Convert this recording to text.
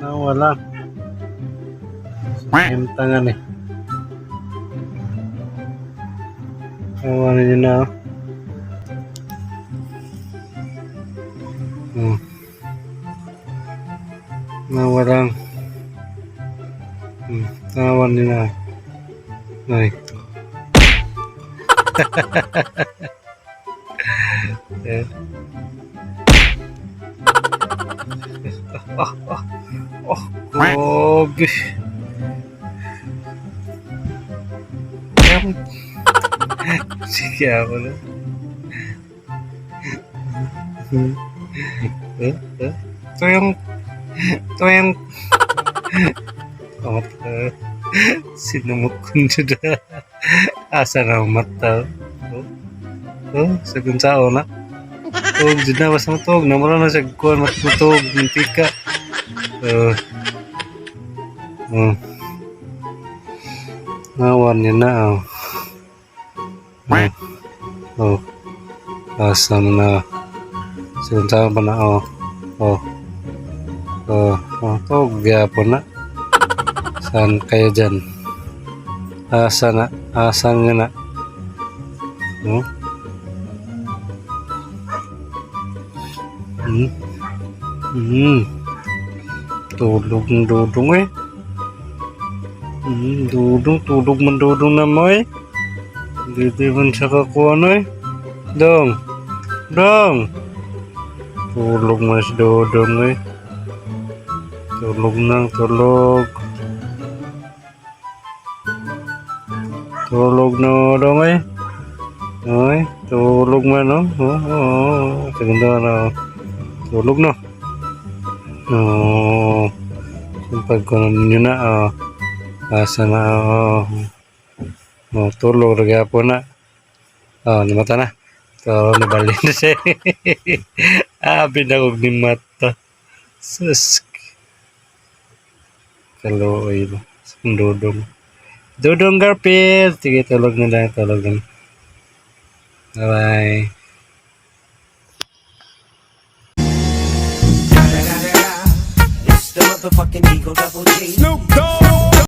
Wala. Yung tangan eh. Ano yun na. Walang. Tawan nyo na. Ay. Gobi. Sige ako na. Ito yung sinumok ko nyo. Asa na mata. Sagun sao na. Tog, dyan na, basta matog. Namura na siya kuhan, matutog, mantika. Nawan yun na, asa na. Sagun sao pa na, tog, gyapon na. Saan kayo dyan? Asa na, asan nga na. Tulog ng dudong eh. Tulog man dudong na mo eh. Hindi man siya kakuha na eh. Dong. Tulog man si dudong eh. Tulog na. Tulog na dong eh. Ay, tulog man no. Segunda na. Tulog na. Sumpag ko na ninyo na. Asa na. Tulog lagi po na. Nimata na. Nabalin na siya. Binagog ni mata. Sus. Kaloy ba? Dudong Garfield. Sige, tulog na lang. Bye-bye. It's the motherfucking Eagle Double G. Snoop Dogg.